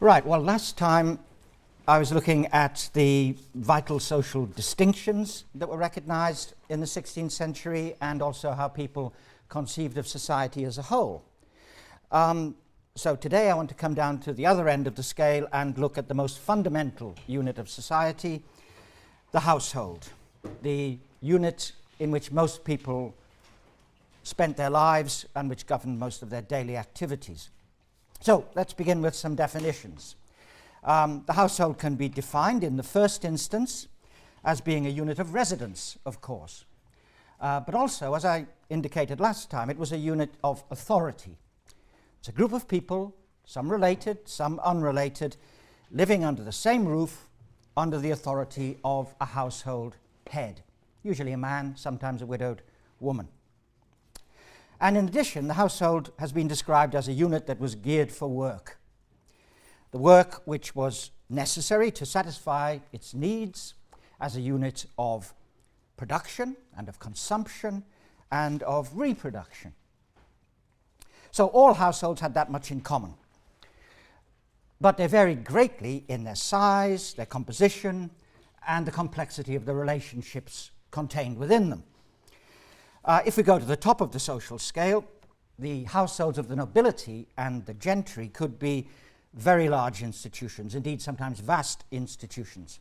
Right, well, last time I was looking at the vital social distinctions that were recognized in the 16th century and also how people conceived of society as a whole. So today I want to come down to the other end of the scale and look at the most fundamental unit of society, the household, the unit in which most people spent their lives and which governed most of their daily activities. So let's begin with some definitions. The household can be defined in the first instance as being a unit of residence, of course. But also, as I indicated last time, it was a unit of authority. It's a group of people, some related, some unrelated, living under the same roof under the authority of a household head, usually a man, sometimes a widowed woman. And in addition, the household has been described as a unit that was geared for work. The work which was necessary to satisfy its needs as a unit of production and of consumption and of reproduction. So all households had that much in common. But they varied greatly in their size, their composition, and the complexity of the relationships contained within them. If we go to the top of the social scale, the households of the nobility and the gentry could be very large institutions, indeed sometimes vast institutions.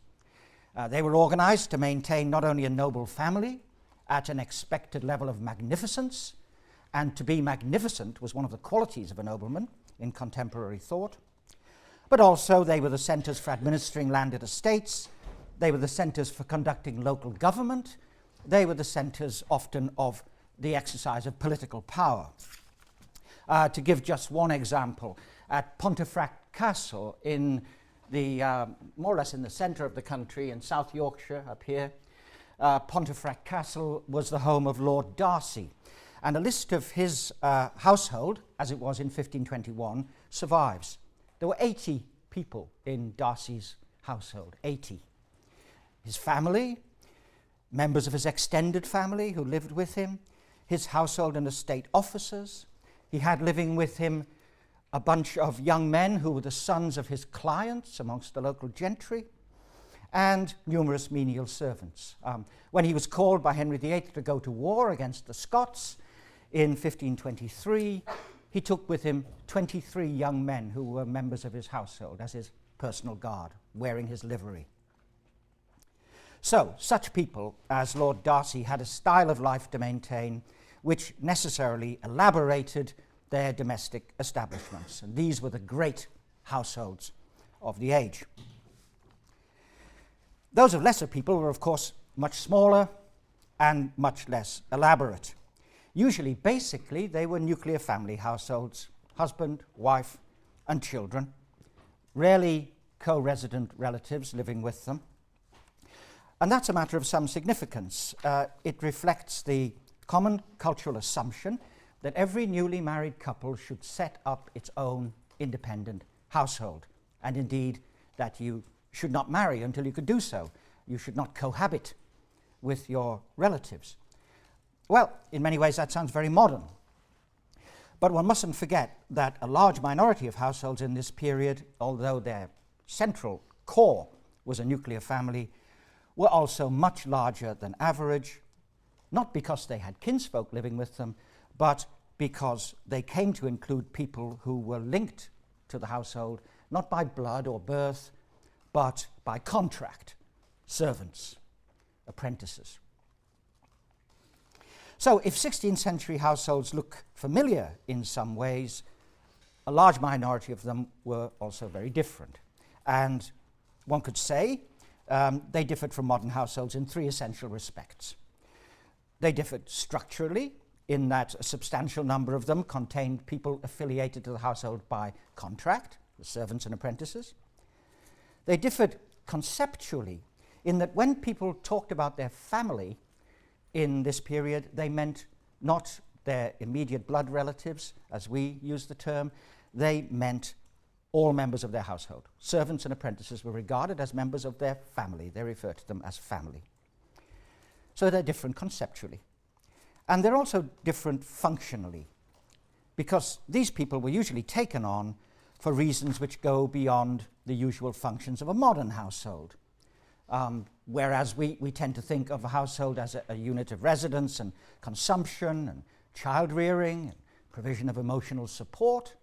They were organized to maintain not only a noble family at an expected level of magnificence, and to be magnificent was one of the qualities of a nobleman in contemporary thought, but also they were the centers for administering landed estates, they were the centers for conducting local government, they were the centers often of the exercise of political power. To give just one example, at Pontefract Castle in the, more or less in the center of the country in South Yorkshire up here, Pontefract Castle was the home of Lord Darcy, and a list of his household, as it was in 1521, survives. There were 80 people in Darcy's household, 80. His family, members of his extended family who lived with him, his household and estate officers. He had living with him a bunch of young men who were the sons of his clients amongst the local gentry, and numerous menial servants. When he was called by Henry VIII to go to war against the Scots in 1523, he took with him 23 young men who were members of his household as his personal guard, wearing his livery. So, such people as Lord Darcy had a style of life to maintain which necessarily elaborated their domestic establishments, and these were the great households of the age. Those of lesser people were, of course, much smaller and much less elaborate. Usually, basically, they were nuclear family households, husband, wife, and children, rarely co-resident relatives living with them. And that's a matter of some significance. It reflects the common cultural assumption that every newly married couple should set up its own independent household, and indeed that you should not marry until you could do so. You should not cohabit with your relatives. Well, in many ways that sounds very modern. But one mustn't forget that a large minority of households in this period, although their central core was a nuclear family, were also much larger than average, not because they had kinsfolk living with them, but because they came to include people who were linked to the household, not by blood or birth, but by contract, servants, apprentices. So if 16th century households look familiar in some ways, a large minority of them were also very different. And one could say they differed from modern households in three essential respects. They differed structurally, in that a substantial number of them contained people affiliated to the household by contract, the servants and apprentices. They differed conceptually, in that when people talked about their family in this period, they meant not their immediate blood relatives, as we use the term, they meant all members of their household. Servants and apprentices were regarded as members of their family. They referred to them as family. So they're different conceptually. And they're also different functionally, because these people were usually taken on for reasons which go beyond the usual functions of a modern household. Whereas we tend to think of a household as a unit of residence and consumption and child rearing and provision of emotional support.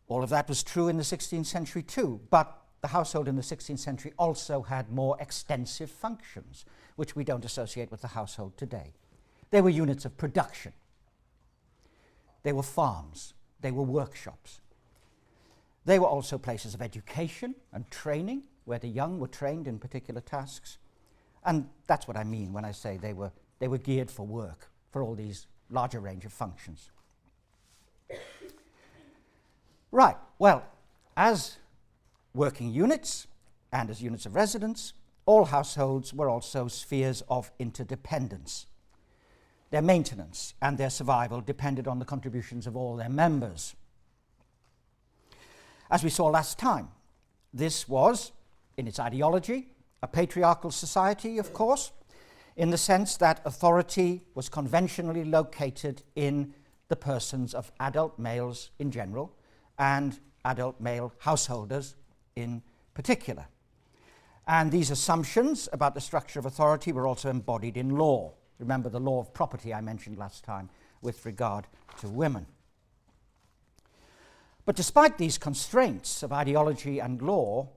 All of that was true in the 16th century too, but the household in the 16th century also had more extensive functions, which we don't associate with the household today. They were units of production. They were farms. They were workshops. They were also places of education and training, where the young were trained in particular tasks. And that's what I mean when I say they were geared for work, for all these larger range of functions. Right, well, as working units and as units of residence, all households were also spheres of interdependence. Their maintenance and their survival depended on the contributions of all their members. As we saw last time, this was, in its ideology, a patriarchal society, of course, in the sense that authority was conventionally located in the persons of adult males in general and adult male householders in particular. And these assumptions about the structure of authority were also embodied in law. Remember the law of property I mentioned last time with regard to women. But despite these constraints of ideology and law,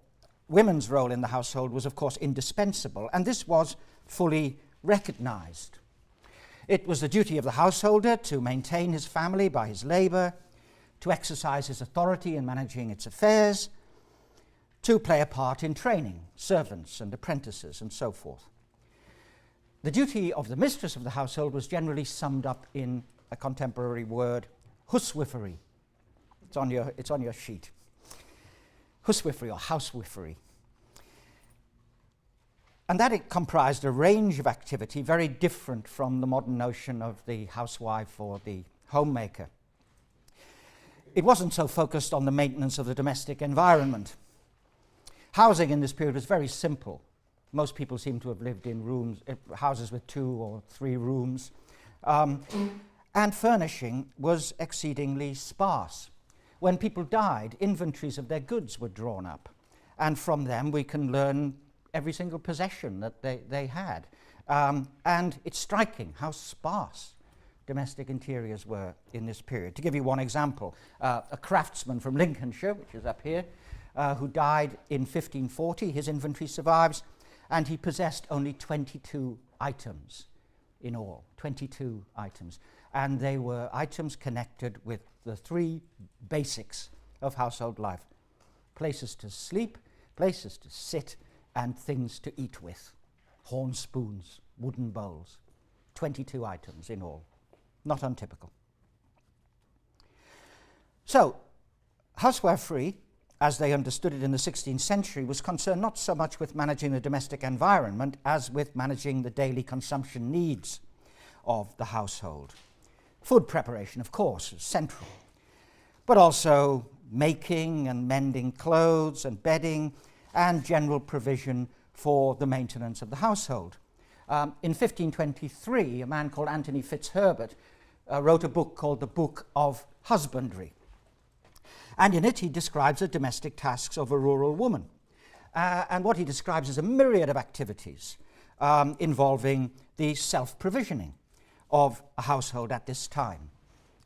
women's role in the household was, of course, indispensable, and this was fully recognized. It was the duty of the householder to maintain his family by his labor, to exercise his authority in managing its affairs, to play a part in training servants and apprentices and so forth. The duty of the mistress of the household was generally summed up in a contemporary word, Huswifery. It's on your sheet. Huswifery or housewifery. And that it comprised a range of activity very different from the modern notion of the housewife or the homemaker. It wasn't so focused on the maintenance of the domestic environment. Housing in this period was very simple. Most people seem to have lived in houses with 2 or 3 rooms. And furnishing was exceedingly sparse. When people died, inventories of their goods were drawn up. And from them we can learn every single possession that they had. And it's striking how sparse domestic interiors were in this period. To give you one example, a craftsman from Lincolnshire, which is up here, who died in 1540, his inventory survives, and he possessed only 22 items in all, 22 items. And they were items connected with the 3 basics of household life: places to sleep, places to sit, and things to eat with. Horn spoons, wooden bowls, 22 items in all. Not untypical. So, huswifery, as they understood it in the 16th century, was concerned not so much with managing the domestic environment as with managing the daily consumption needs of the household. Food preparation, of course, is central, but also making and mending clothes and bedding and general provision for the maintenance of the household. In 1523, a man called Anthony Fitzherbert wrote a book called The Book of Husbandry. And in it he describes the domestic tasks of a rural woman. And what he describes is a myriad of activities involving the self-provisioning of a household at this time.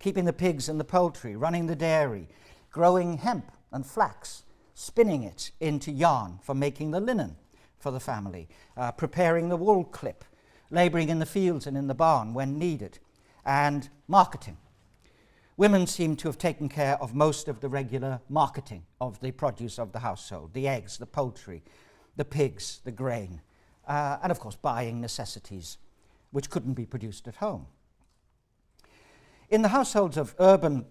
Keeping the pigs and the poultry, running the dairy, growing hemp and flax, spinning it into yarn for making the linen for the family, preparing the wool clip, labouring in the fields and in the barn when needed, and marketing. Women seem to have taken care of most of the regular marketing of the produce of the household, the eggs, the poultry, the pigs, the grain, and of course buying necessities which couldn't be produced at home. In the households of urban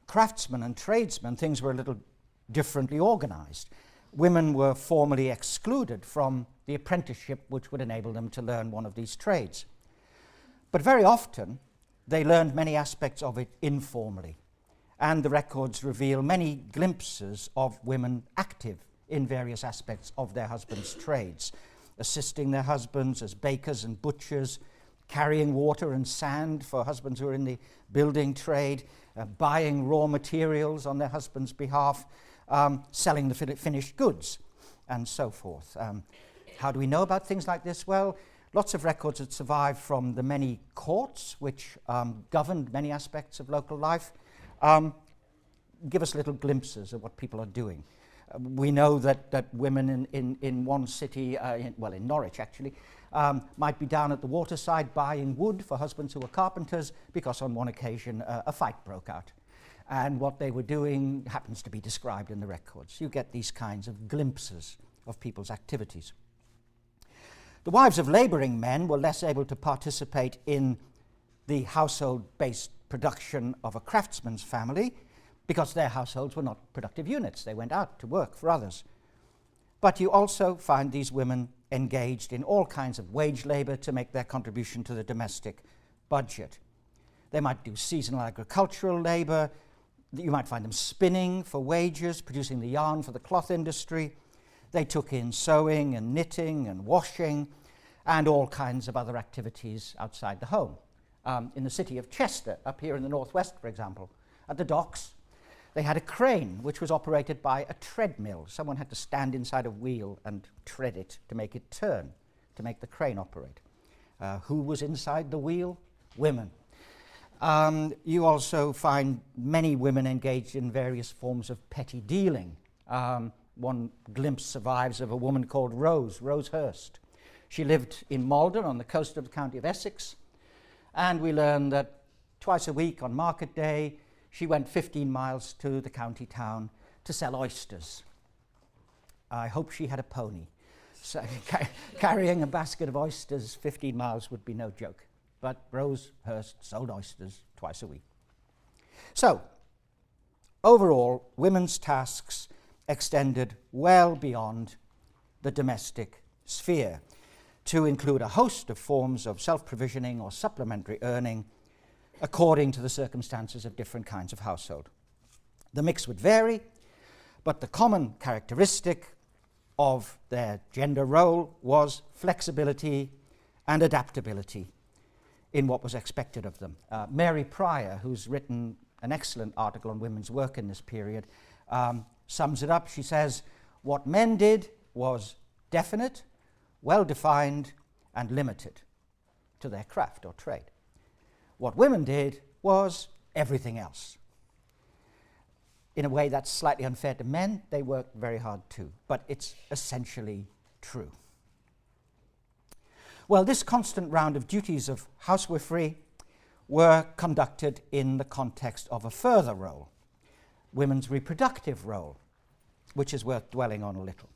craftsmen and tradesmen, things were a little differently organized. Women were formally excluded from the apprenticeship which would enable them to learn one of these trades. But very often, they learned many aspects of it informally, and the records reveal many glimpses of women active in various aspects of their husbands' trades, assisting their husbands as bakers and butchers, carrying water and sand for husbands who are in the building trade, buying raw materials on their husband's behalf, selling the finished goods, and so forth. How do we know about things like this? Well, lots of records that survive from the many courts which governed many aspects of local life give us little glimpses of what people are doing. We know that women in one city, in Norwich actually, might be down at the waterside buying wood for husbands who were carpenters because on one occasion a fight broke out. And what they were doing happens to be described in the records. You get these kinds of glimpses of people's activities. The wives of labouring men were less able to participate in the household-based production of a craftsman's family because their households were not productive units. They went out to work for others. But you also find these women engaged in all kinds of wage labour to make their contribution to the domestic budget. They might do seasonal agricultural labour. You might find them spinning for wages, producing the yarn for the cloth industry. They took in sewing and knitting and washing and all kinds of other activities outside the home. In the city of Chester, up here in the northwest, for example, at the docks, they had a crane which was operated by a treadmill. Someone had to stand inside a wheel and tread it to make it turn, to make the crane operate. Who was inside the wheel? Women. You also find many women engaged in various forms of petty dealing. One glimpse survives of a woman called Rose Hurst. She lived in Malden on the coast of the county of Essex, and we learn that twice a week on market day she went 15 miles to the county town to sell oysters. I hope she had a pony. So carrying a basket of oysters 15 miles would be no joke. But Rose Hurst sold oysters twice a week. So, overall, women's tasks extended well beyond the domestic sphere to include a host of forms of self-provisioning or supplementary earning according to the circumstances of different kinds of household. The mix would vary, but the common characteristic of their gender role was flexibility and adaptability in what was expected of them. Mary Pryor, who's written an excellent article on women's work in this period, sums it up. She says, what men did was definite, well-defined, and limited to their craft or trade. What women did was everything else. In a way that's slightly unfair to men, they worked very hard too, but it's essentially true. Well, this constant round of duties of huswifery were conducted in the context of a further role, women's reproductive role, which is worth dwelling on a little.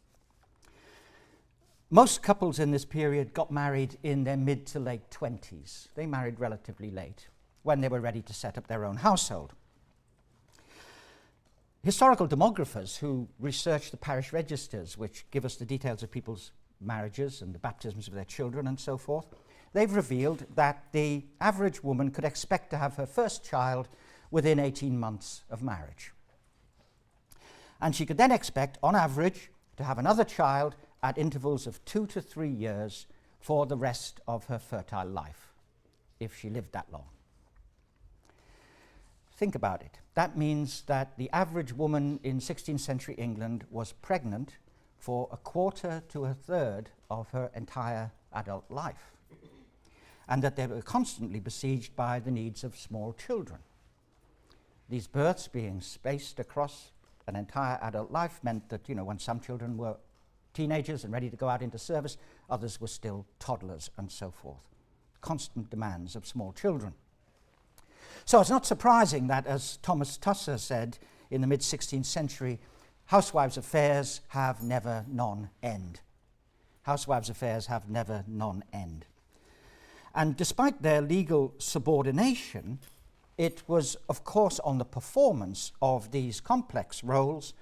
Most couples in this period got married in their mid to late 20s. They married relatively late, when they were ready to set up their own household. Historical demographers who research the parish registers, which give us the details of people's marriages and the baptisms of their children and so forth, they've revealed that the average woman could expect to have her first child within 18 months of marriage. And she could then expect, on average, to have another child at intervals of 2 to 3 years for the rest of her fertile life, if she lived that long. Think about it. That means that the average woman in 16th century England was pregnant for a quarter to a third of her entire adult life, and that they were constantly besieged by the needs of small children. These births being spaced across an entire adult life meant that, when some children were teenagers and ready to go out into service, others were still toddlers and so forth. Constant demands of small children. So it's not surprising that, as Thomas Tusser said in the mid-16th century, housewives' affairs have never non-end. Housewives' affairs have never non-end. And despite their legal subordination, it was, of course, on the performance of these complex roles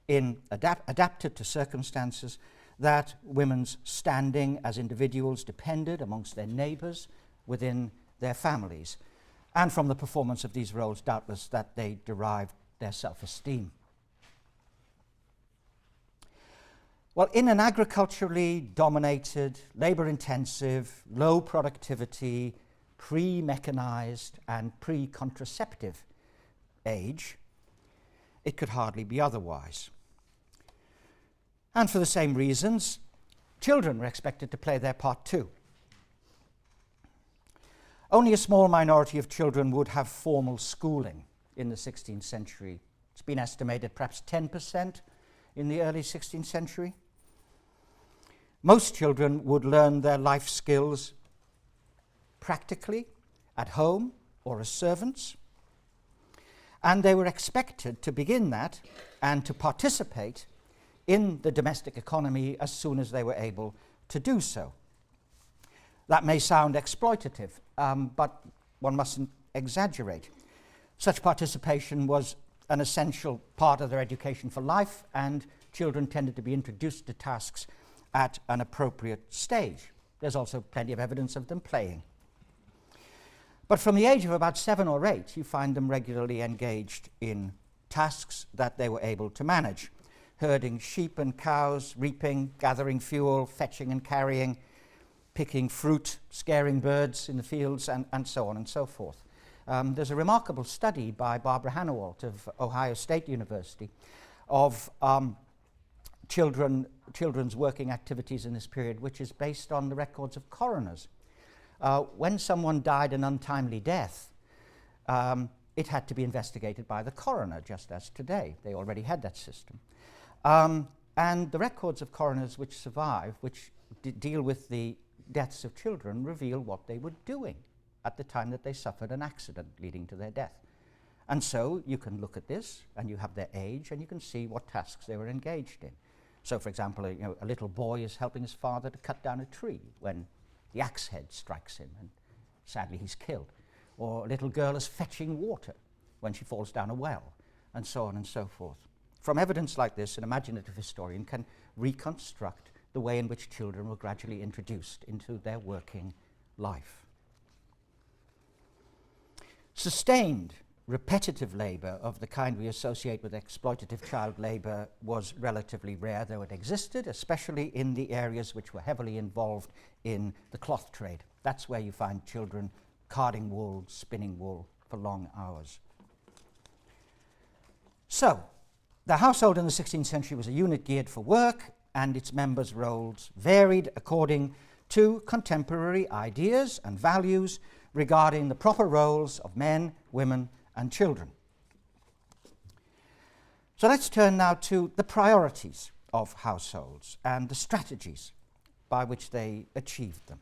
adapted to circumstances that women's standing as individuals depended amongst their neighbours within their families, and from the performance of these roles, doubtless, that they derived their self-esteem. Well, in an agriculturally dominated, labour-intensive, low productivity, pre-mechanized and pre-contraceptive age, it could hardly be otherwise. And for the same reasons, children were expected to play their part too. Only a small minority of children would have formal schooling in the 16th century. It's been estimated perhaps 10% in the early 16th century. Most children would learn their life skills practically at home or as servants, and they were expected to begin that and to participate in the domestic economy as soon as they were able to do so. That may sound exploitative, but one mustn't exaggerate. Such participation was an essential part of their education for life, and children tended to be introduced to tasks at an appropriate stage. There's also plenty of evidence of them playing. But from the age of about 7 or 8, you find them regularly engaged in tasks that they were able to manage: herding sheep and cows, reaping, gathering fuel, fetching and carrying, picking fruit, scaring birds in the fields, and so on and so forth. There's a remarkable study by Barbara Hannawalt of Ohio State University of children's working activities in this period, which is based on the records of coroners. When someone died an untimely death, it had to be investigated by the coroner, just as today. They already had that system. And the records of coroners which survive, which deal with the deaths of children, reveal what they were doing at the time that they suffered an accident leading to their death. And so you can look at this, and you have their age, and you can see what tasks they were engaged in. So, for example, a little boy is helping his father to cut down a tree when the axe head strikes him, and sadly he's killed. Or a little girl is fetching water when she falls down a well, and so on and so forth. From evidence like this, an imaginative historian can reconstruct the way in which children were gradually introduced into their working life. Sustained, repetitive labour of the kind we associate with exploitative child labour was relatively rare, though it existed, especially in the areas which were heavily involved in the cloth trade. That's where you find children carding wool, spinning wool for long hours. So, the household in the 16th century was a unit geared for work, and its members' roles varied according to contemporary ideas and values regarding the proper roles of men, women, and children. So let's turn now to the priorities of households and the strategies by which they achieved them.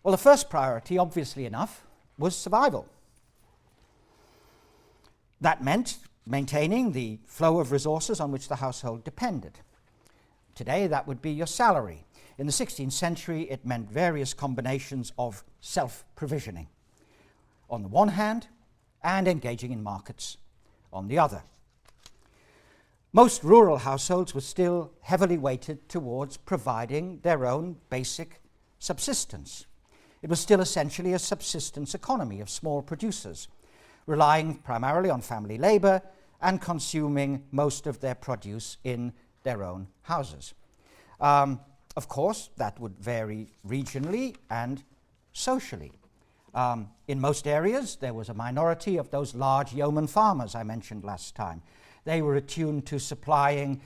Well, the first priority, obviously enough, was survival. That meant maintaining the flow of resources on which the household depended. Today, that would be your salary. In the 16th century, it meant various combinations of self-provisioning on the one hand, and engaging in markets on the other. Most rural households were still heavily weighted towards providing their own basic subsistence. It was still essentially a subsistence economy of small producers, relying primarily on family labour and consuming most of their produce in their own houses. Of course, that would vary regionally and socially. In most areas, there was a minority of those large yeoman farmers I mentioned last time. They were attuned to supplying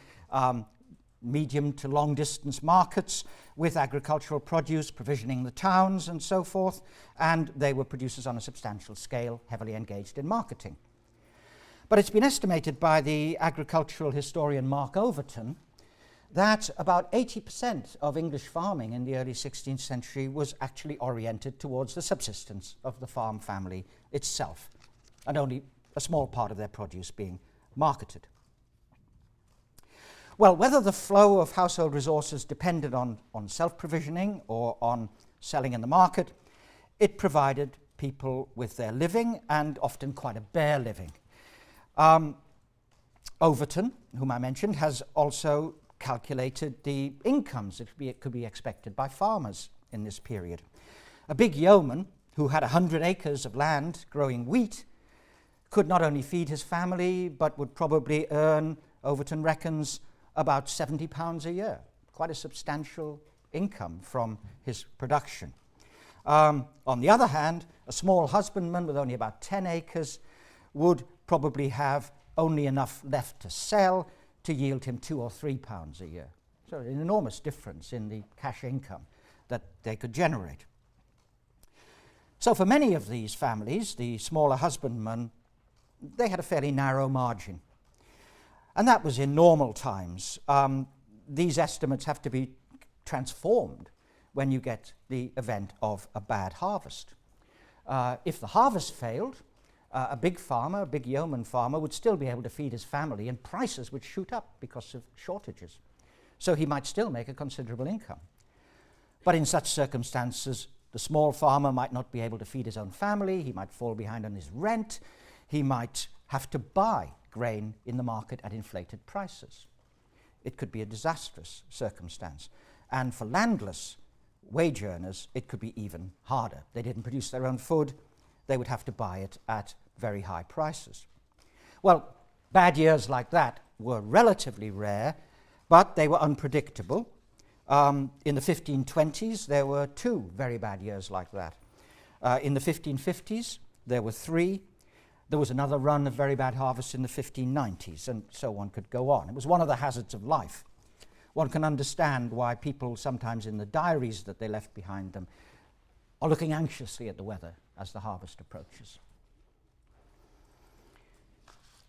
medium to long distance markets with agricultural produce, provisioning the towns and so forth, and they were producers on a substantial scale, heavily engaged in marketing. But it's been estimated by the agricultural historian Mark Overton that about 80% of English farming in the early 16th century was actually oriented towards the subsistence of the farm family itself, and only a small part of their produce being marketed. Well, whether the flow of household resources depended on self-provisioning or on selling in the market, it provided people with their living, and often quite a bare living. Overton, whom I mentioned, has also calculated the incomes that could be expected by farmers in this period. A big yeoman who had 100 acres of land growing wheat could not only feed his family, but would probably earn, Overton reckons, about £70 a year, quite a substantial income from his production. On the other hand, a small husbandman with only about 10 acres would probably have only enough left to sell to yield him £2 or £3 a year. So an enormous difference in the cash income that they could generate. So for many of these families, the smaller husbandmen, they had a fairly narrow margin. And that was in normal times. These estimates have to be transformed when you get the event of a bad harvest. If the harvest failed, a big farmer, a big yeoman farmer, would still be able to feed his family, and prices would shoot up because of shortages. So he might still make a considerable income. But in such circumstances, the small farmer might not be able to feed his own family, he might fall behind on his rent, he might have to buy grain in the market at inflated prices. It could be a disastrous circumstance. And for landless wage earners, it could be even harder. They didn't produce their own food, they would have to buy it at very high prices. Well, bad years like that were relatively rare, but they were unpredictable. In the 1520s, there were 2 very bad years like that. In the 1550s, there were 3. There was another run of very bad harvests in the 1590s, and so one could go on. It was one of the hazards of life. One can understand why people sometimes in the diaries that they left behind them are looking anxiously at the weather as the harvest approaches.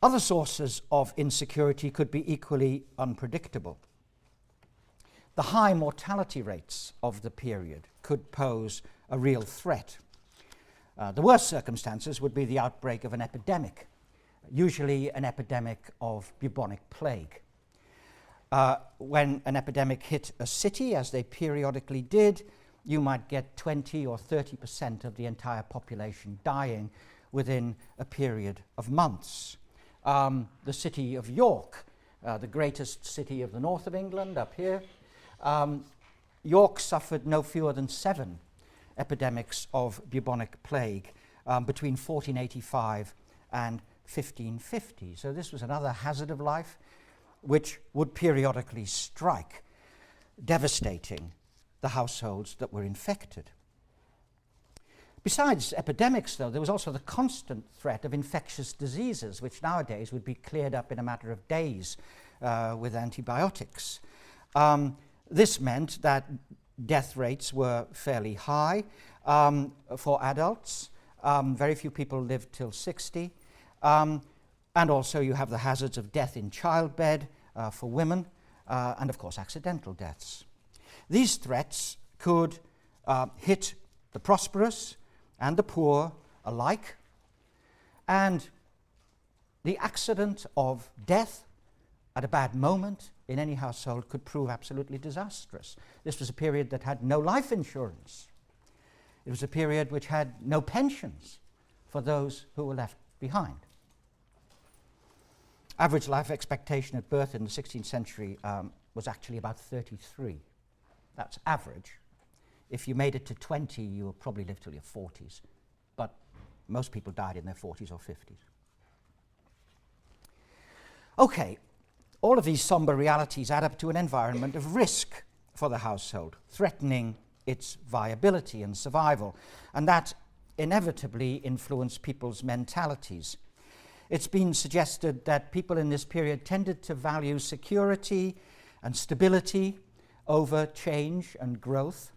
Other sources of insecurity could be equally unpredictable. The high mortality rates of the period could pose a real threat. The worst circumstances would be the outbreak of an epidemic, usually an epidemic of bubonic plague. When an epidemic hit a city, as they periodically did, you might get 20 or 30% of the entire population dying within a period of months. The city of York, the greatest city of the north of England, up here, York suffered no fewer than 7 epidemics of bubonic plague between 1485 and 1550. So this was another hazard of life which would periodically strike, devastating the households that were infected. Besides epidemics, though, there was also the constant threat of infectious diseases, which nowadays would be cleared up in a matter of days with antibiotics. This meant that death rates were fairly high for adults. Very few people lived till 60. And also you have the hazards of death in childbed for women, and of course accidental deaths. These threats could hit the prosperous and the poor alike, and the accident of death at a bad moment in any household could prove absolutely disastrous. This was a period that had no life insurance. It was a period which had no pensions for those who were left behind. Average life expectation at birth in the 16th century was actually about 33. That's average. If you made it to 20, you will probably live till your 40s. But most people died in their 40s or 50s. Okay, all of these somber realities add up to an environment of risk for the household, threatening its viability and survival. And that inevitably influenced people's mentalities. It's been suggested that people in this period tended to value security and stability over change and growth.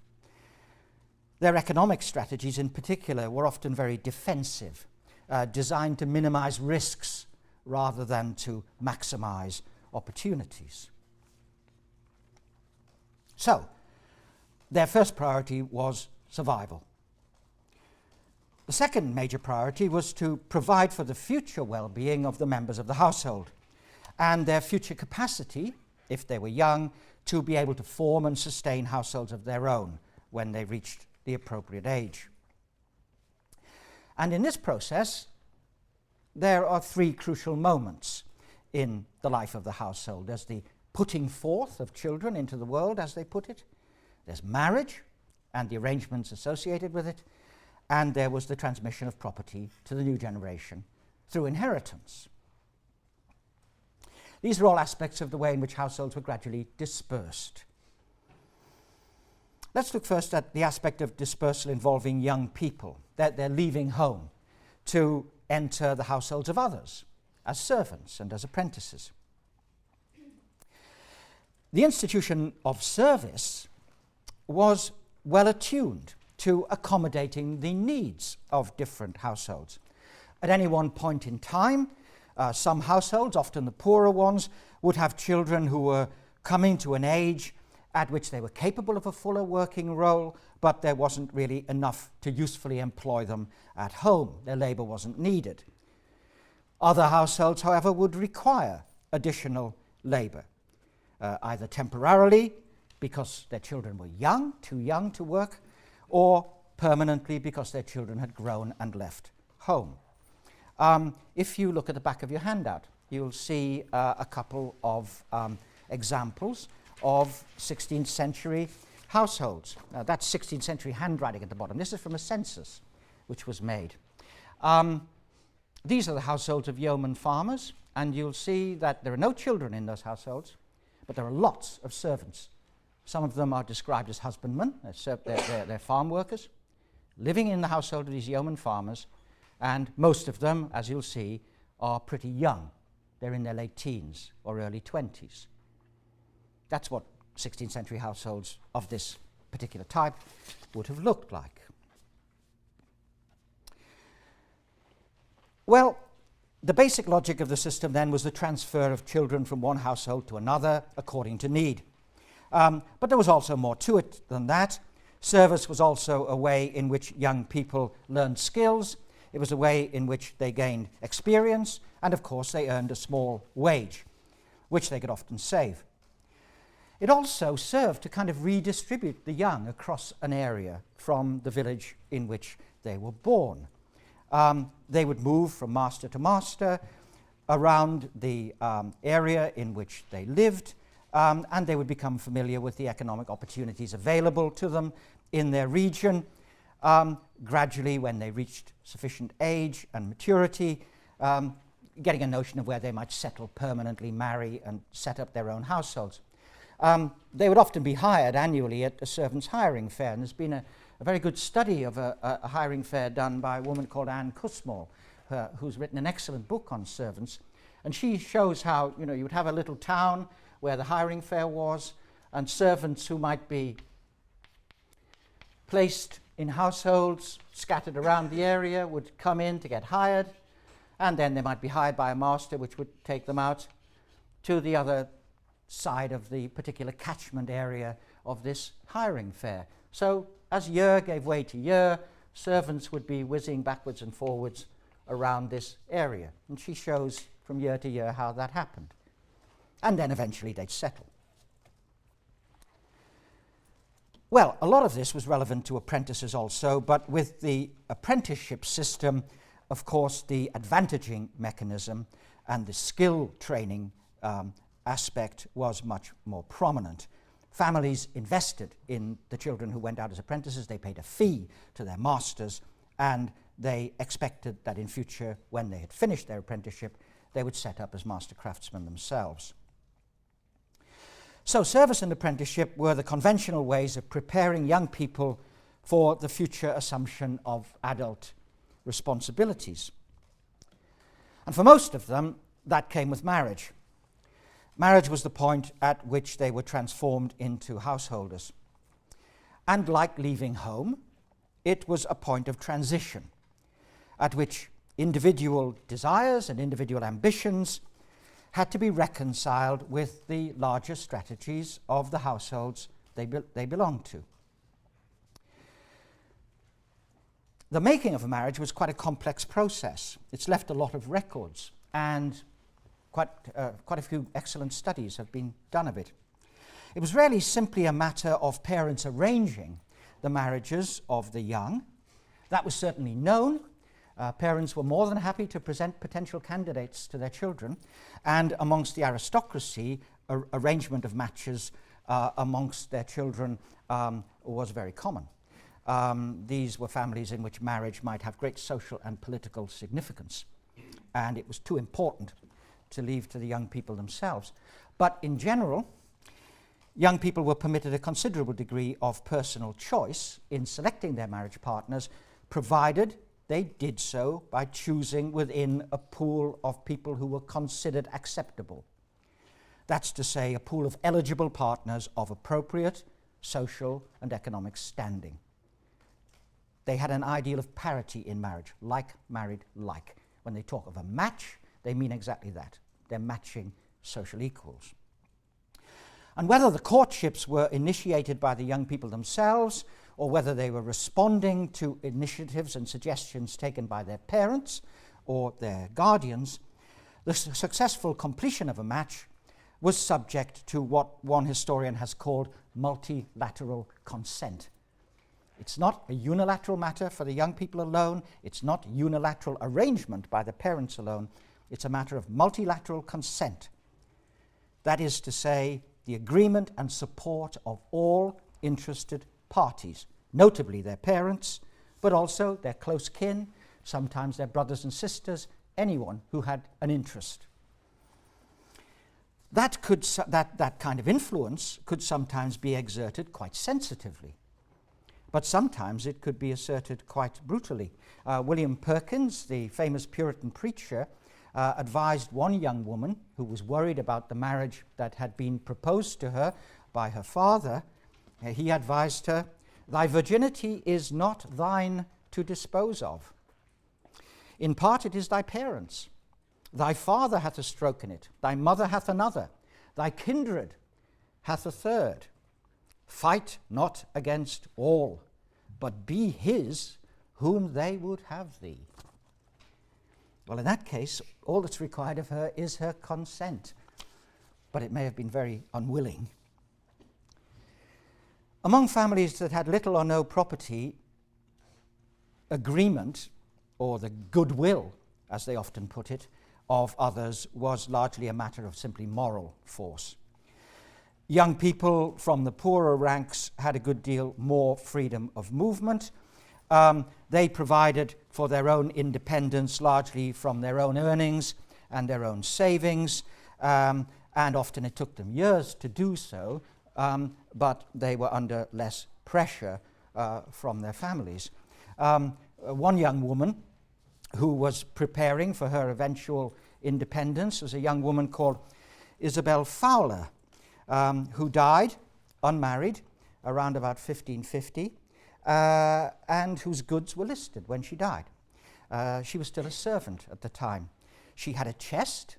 Their economic strategies in particular were often very defensive, designed to minimize risks rather than to maximize opportunities. So, their first priority was survival. The second major priority was to provide for the future well-being of the members of the household and their future capacity, if they were young, to be able to form and sustain households of their own when they reached the appropriate age. And in this process, there are 3 crucial moments in the life of the household. There's the putting forth of children into the world, as they put it. There's marriage and the arrangements associated with it. And there was the transmission of property to the new generation through inheritance. These are all aspects of the way in which households were gradually dispersed. Let's look first at the aspect of dispersal involving young people, that they're leaving home to enter the households of others as servants and as apprentices. The institution of service was well attuned to accommodating the needs of different households. At any one point in time, some households, often the poorer ones, would have children who were coming to an age at which they were capable of a fuller working role, but there wasn't really enough to usefully employ them at home. Their labour wasn't needed. Other households, however, would require additional labour, either temporarily because their children were young, too young to work, or permanently because their children had grown and left home. If you look at the back of your handout, you'll see a couple of examples of 16th century households. That's 16th century handwriting at the bottom. This is from a census which was made. These are the households of yeoman farmers, and you'll see that there are no children in those households, but there are lots of servants. Some of them are described as husbandmen, they're farm workers, living in the household of these yeoman farmers, and most of them, as you'll see, are pretty young. They're in their late teens or early 20s. That's what 16th century households of this particular type would have looked like. Well, the basic logic of the system then was the transfer of children from one household to another according to need. But there was also more to it than that. Service was also a way in which young people learned skills. It was a way in which they gained experience, and of course they earned a small wage, which they could often save. It also served to kind of redistribute the young across an area from the village in which they were born. They would move from master to master around the area in which they lived, and they would become familiar with the economic opportunities available to them in their region. Gradually, when they reached sufficient age and maturity, getting a notion of where they might settle permanently, marry, and set up their own households. They would often be hired annually at a servants' hiring fair, and there's been a very good study of a hiring fair done by a woman called Anne Cusmall, who's written an excellent book on servants, and she shows how you would have a little town where the hiring fair was, and servants who might be placed in households scattered around the area would come in to get hired, and then they might be hired by a master which would take them out to the other side of the particular catchment area of this hiring fair. So as year gave way to year, servants would be whizzing backwards and forwards around this area, and she shows from year to year how that happened. And then eventually they'd settle. Well, a lot of this was relevant to apprentices also, but with the apprenticeship system, of course, the advantaging mechanism and the skill training aspect was much more prominent. Families invested in the children who went out as apprentices. They paid a fee to their masters, and they expected that in future, when they had finished their apprenticeship, they would set up as master craftsmen themselves. So service and apprenticeship were the conventional ways of preparing young people for the future assumption of adult responsibilities. And for most of them, that came with marriage. Marriage was the point at which they were transformed into householders. And like leaving home, it was a point of transition at which individual desires and individual ambitions had to be reconciled with the larger strategies of the households they belonged to. The making of a marriage was quite a complex process. It's left a lot of records, and quite a few excellent studies have been done of it. It was really simply a matter of parents arranging the marriages of the young. That was certainly known. Parents were more than happy to present potential candidates to their children, and amongst the aristocracy, arrangement of matches amongst their children was very common. These were families in which marriage might have great social and political significance, and it was too important to leave to the young people themselves. But in general, young people were permitted a considerable degree of personal choice in selecting their marriage partners, provided they did so by choosing within a pool of people who were considered acceptable. That's to say, a pool of eligible partners of appropriate social and economic standing. They had an ideal of parity in marriage, like married like. When they talk of a match, they mean exactly that. They're matching social equals. And whether the courtships were initiated by the young people themselves, or whether they were responding to initiatives and suggestions taken by their parents or their guardians, the successful completion of a match was subject to what one historian has called multilateral consent. It's not a unilateral matter for the young people alone. It's not unilateral arrangement by the parents alone. It's a matter of multilateral consent. That is to say, the agreement and support of all interested parties, notably their parents, but also their close kin, sometimes their brothers and sisters, anyone who had an interest. That kind of influence could sometimes be exerted quite sensitively, but sometimes it could be asserted quite brutally. William Perkins, the famous Puritan preacher, advised one young woman who was worried about the marriage that had been proposed to her by her father. He advised her, "Thy virginity is not thine to dispose of. In part it is thy parents'. Thy father hath a stroke in it, thy mother hath another, thy kindred hath a third. Fight not against all, but be his whom they would have thee." Well, in that case, all that's required of her is her consent, but it may have been very unwilling. Among families that had little or no property, agreement, or the goodwill, as they often put it, of others was largely a matter of simply moral force. Young people from the poorer ranks had a good deal more freedom of movement. They provided for their own independence largely from their own earnings and their own savings, and often it took them years to do so, but they were under less pressure from their families. One young woman who was preparing for her eventual independence was a young woman called Isabel Fowler, who died unmarried around about 1550, and whose goods were listed when she died. She was still a servant at the time. She had a chest,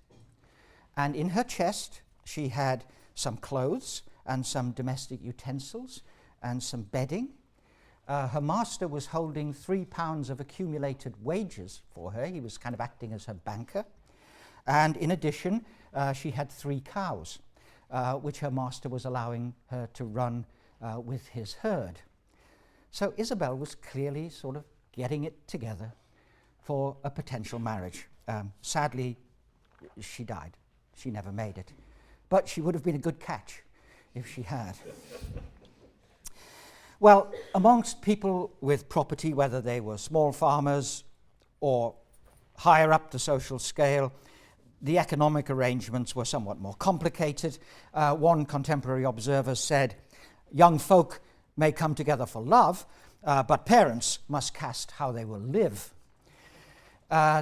and in her chest she had some clothes and some domestic utensils and some bedding. Her master was holding £3 of accumulated wages for her. He was kind of acting as her banker. And in addition, she had 3 cows, which her master was allowing her to run with his herd. So Isabel was clearly sort of getting it together for a potential marriage. Sadly, she died. She never made it. But she would have been a good catch if she had. Well, amongst people with property, whether they were small farmers or higher up the social scale, the economic arrangements were somewhat more complicated. One contemporary observer said, "Young folk may come together for love, but parents must cast how they will live."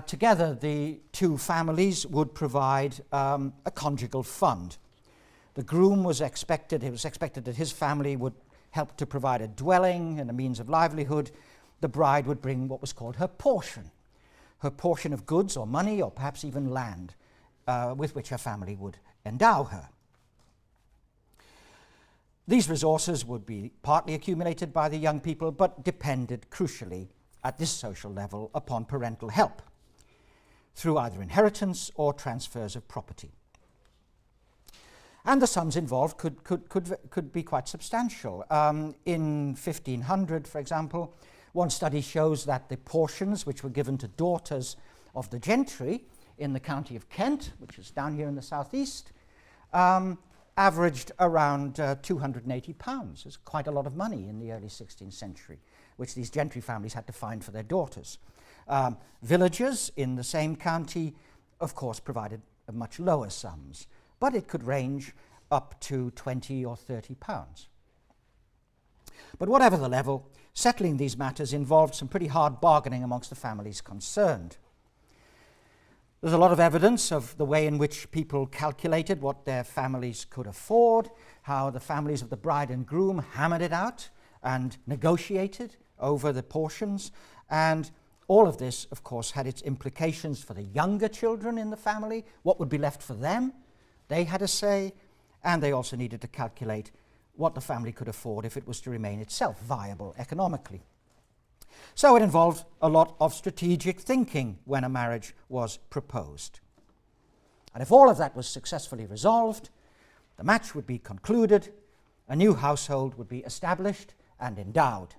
Together, the two families would provide a conjugal fund. The groom was expected, it was expected that his family would help to provide a dwelling and a means of livelihood. The bride would bring what was called her portion of goods or money or perhaps even land, with which her family would endow her. These resources would be partly accumulated by the young people, but depended crucially at this social level upon parental help through either inheritance or transfers of property. And the sums involved could be quite substantial. In 1500, for example, one study shows that the portions which were given to daughters of the gentry in the county of Kent, which is down here in the southeast, averaged around £280. It's quite a lot of money in the early 16th century, which these gentry families had to find for their daughters. Villagers in the same county, of course, provided much lower sums, but it could range up to £20 or £30. But whatever the level, settling these matters involved some pretty hard bargaining amongst the families concerned. There's a lot of evidence of the way in which people calculated what their families could afford, how the families of the bride and groom hammered it out and negotiated over the portions, and all of this, of course, had its implications for the younger children in the family, what would be left for them. They had a say, and they also needed to calculate what the family could afford if it was to remain itself viable economically. So it involved a lot of strategic thinking when a marriage was proposed. And if all of that was successfully resolved, the match would be concluded, a new household would be established and endowed.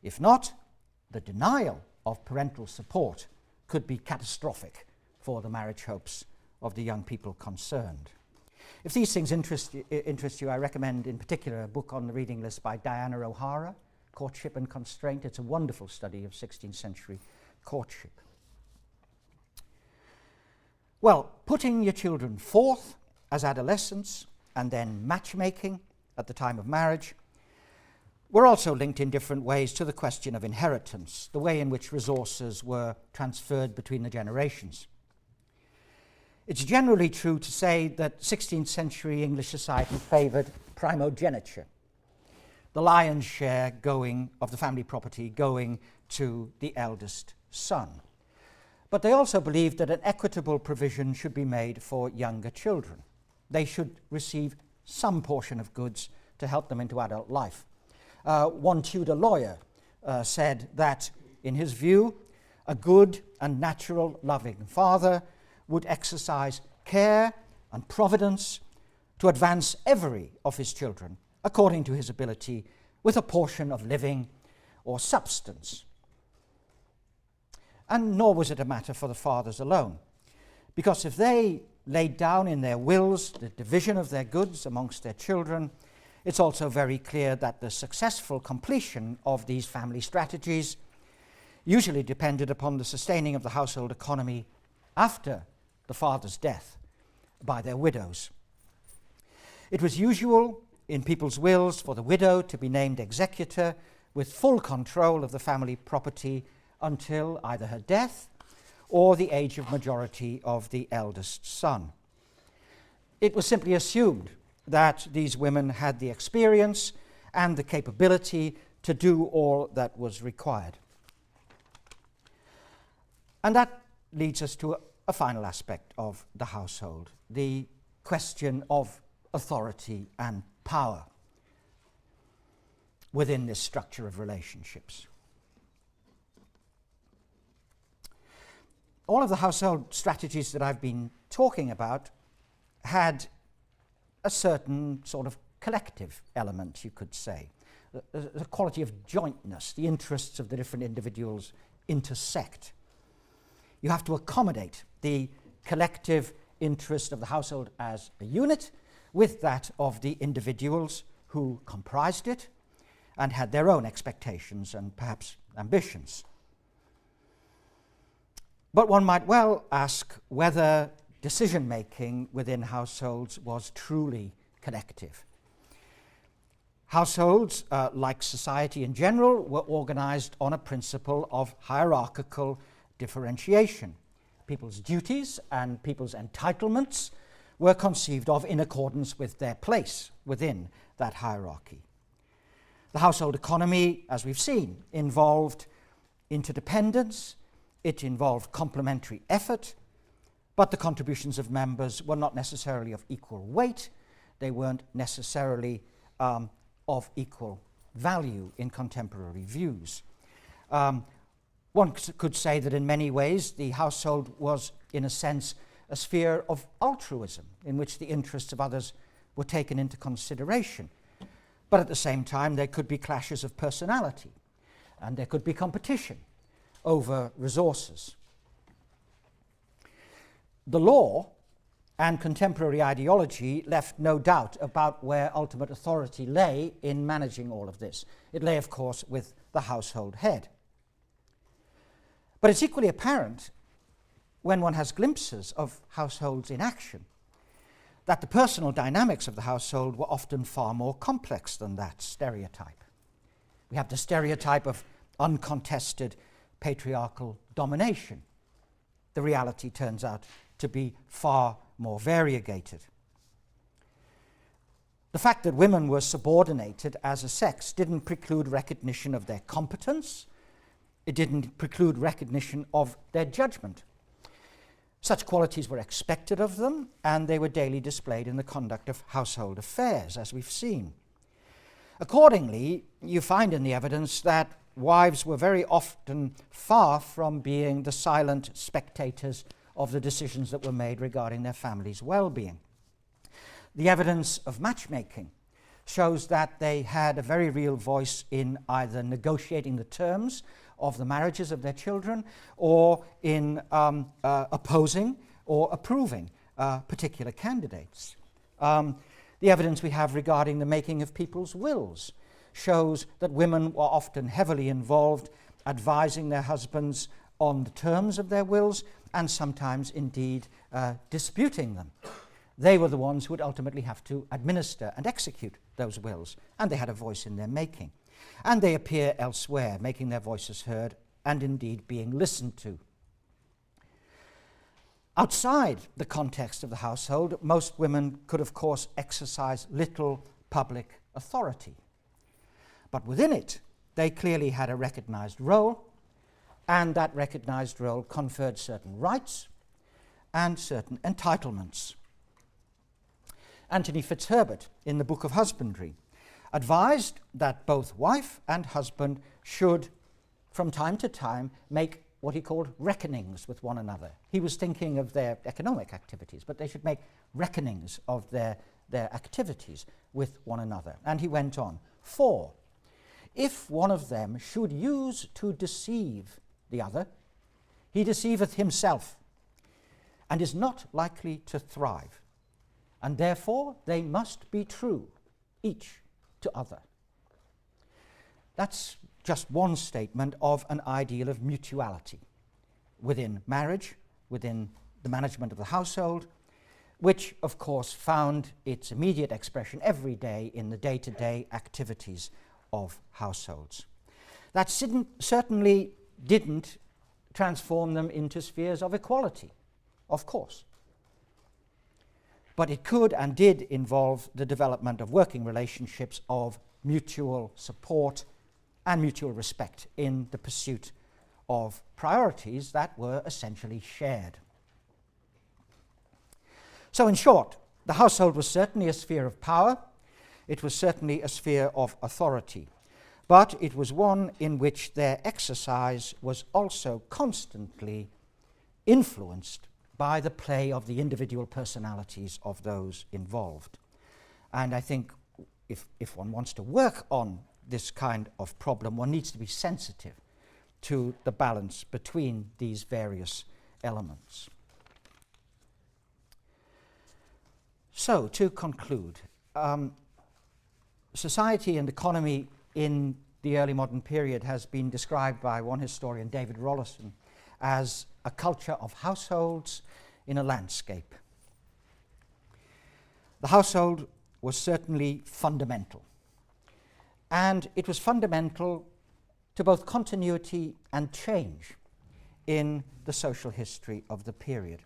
If not, the denial of parental support could be catastrophic for the marriage hopes of the young people concerned. If these things interest you, I recommend in particular a book on the reading list by Diana O'Hara, Courtship and Constraint. It's a wonderful study of 16th century courtship. Well, putting your children forth as adolescents and then matchmaking at the time of marriage were also linked in different ways to the question of inheritance, the way in which resources were transferred between the generations. It's generally true to say that 16th century English society favoured primogeniture, the lion's share of the family property going to the eldest son. But they also believed that an equitable provision should be made for younger children. They should receive some portion of goods to help them into adult life. One Tudor lawyer said that, in his view, a good and natural loving father would exercise care and providence to advance every of his children according to his ability, with a portion of living or substance. And nor was it a matter for the fathers alone, because if they laid down in their wills the division of their goods amongst their children, it's also very clear that the successful completion of these family strategies usually depended upon the sustaining of the household economy after the father's death by their widows. It was usual in people's wills for the widow to be named executor with full control of the family property until either her death or the age of majority of the eldest son. It was simply assumed that these women had the experience and the capability to do all that was required. And that leads us to a final aspect of the household, the question of authority and power within this structure of relationships. All of the household strategies that I've been talking about had a certain sort of collective element, you could say, the quality of jointness. The interests of the different individuals intersect. You have to accommodate the collective interest of the household as a unit with that of the individuals who comprised it and had their own expectations and perhaps ambitions. But one might well ask whether decision-making within households was truly collective. Households, like society in general, were organized on a principle of hierarchical differentiation. People's duties and people's entitlements were conceived of in accordance with their place within that hierarchy. The household economy, as we've seen, involved interdependence, it involved complementary effort, but the contributions of members were not necessarily of equal weight, they weren't necessarily of equal value in contemporary views. One could say that in many ways the household was, in a sense, a sphere of altruism in which the interests of others were taken into consideration. But at the same time, there could be clashes of personality, and there could be competition over resources. The law and contemporary ideology left no doubt about where ultimate authority lay in managing all of this. It lay, of course, with the household head. But it's equally apparent when one has glimpses of households in action that the personal dynamics of the household were often far more complex than that stereotype. We have the stereotype of uncontested patriarchal domination. The reality turns out to be far more variegated. The fact that women were subordinated as a sex didn't preclude recognition of their competence. It didn't preclude recognition of their judgment. Such qualities were expected of them, and they were daily displayed in the conduct of household affairs, as we've seen. Accordingly, you find in the evidence that wives were very often far from being the silent spectators of the decisions that were made regarding their family's well-being. The evidence of matchmaking shows that they had a very real voice in either negotiating the terms of the marriages of their children or in opposing or approving particular candidates. The evidence we have regarding the making of people's wills shows that women were often heavily involved, advising their husbands on the terms of their wills and sometimes indeed disputing them. They were the ones who would ultimately have to administer and execute those wills, and they had a voice in their making. And they appear elsewhere, making their voices heard and indeed being listened to. Outside the context of the household, most women could, of course, exercise little public authority. But within it, they clearly had a recognized role, and that recognized role conferred certain rights and certain entitlements. Anthony Fitzherbert, in the Book of Husbandry, advised that both wife and husband should, from time to time, make what he called reckonings with one another. He was thinking of their economic activities, but they should make reckonings of their activities with one another. And he went on, "For, if one of them should use to deceive the other, he deceiveth himself, and is not likely to thrive. And therefore they must be true, each to other." That's just one statement of an ideal of mutuality within marriage, within the management of the household, which of course found its immediate expression every day in the day-to-day activities of households. That certainly didn't transform them into spheres of equality, of course. But it could and did involve the development of working relationships of mutual support and mutual respect in the pursuit of priorities that were essentially shared. So in short, the household was certainly a sphere of power, it was certainly a sphere of authority, but it was one in which their exercise was also constantly influenced by the play of the individual personalities of those involved. And I think if one wants to work on this kind of problem, one needs to be sensitive to the balance between these various elements. So, to conclude, society and economy in the early modern period has been described by one historian, David Rollison, as a culture of households in a landscape. The household was certainly fundamental, and it was fundamental to both continuity and change in the social history of the period.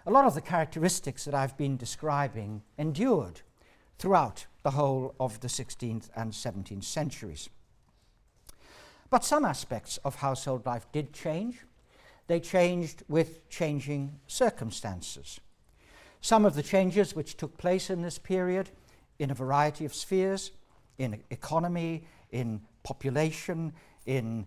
A lot of the characteristics that I've been describing endured throughout the whole of the 16th and 17th centuries. But some aspects of household life did change. They changed with changing circumstances. Some of the changes which took place in this period in a variety of spheres, in economy, in population, in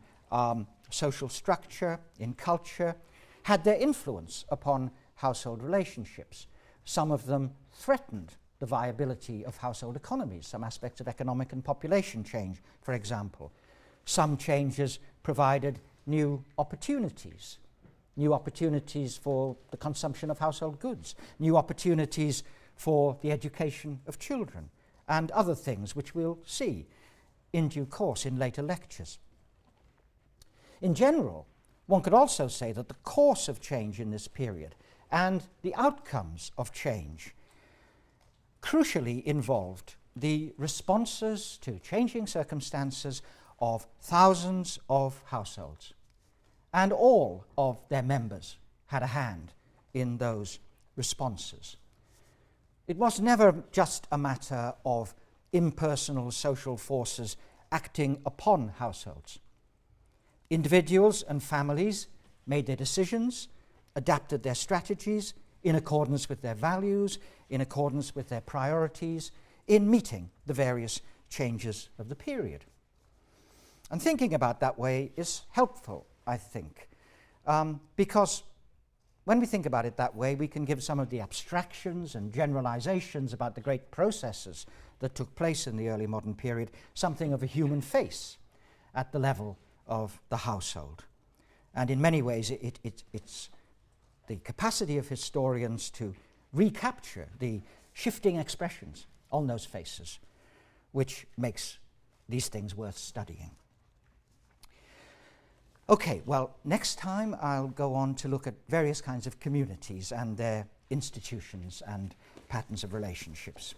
social structure, in culture, had their influence upon household relationships. Some of them threatened the viability of household economies, some aspects of economic and population change, for example. Some changes provided new opportunities for the consumption of household goods, new opportunities for the education of children, and other things which we'll see in due course in later lectures. In general, one could also say that the course of change in this period and the outcomes of change crucially involved the responses to changing circumstances of thousands of households. And all of their members had a hand in those responses. It was never just a matter of impersonal social forces acting upon households. Individuals and families made their decisions, adapted their strategies in accordance with their values, in accordance with their priorities, in meeting the various changes of the period. And thinking about that way is helpful, I think, because when we think about it that way, we can give some of the abstractions and generalizations about the great processes that took place in the early modern period something of a human face at the level of the household. And in many ways, it's the capacity of historians to recapture the shifting expressions on those faces, which makes these things worth studying. Okay, well, next time I'll go on to look at various kinds of communities and their institutions and patterns of relationships.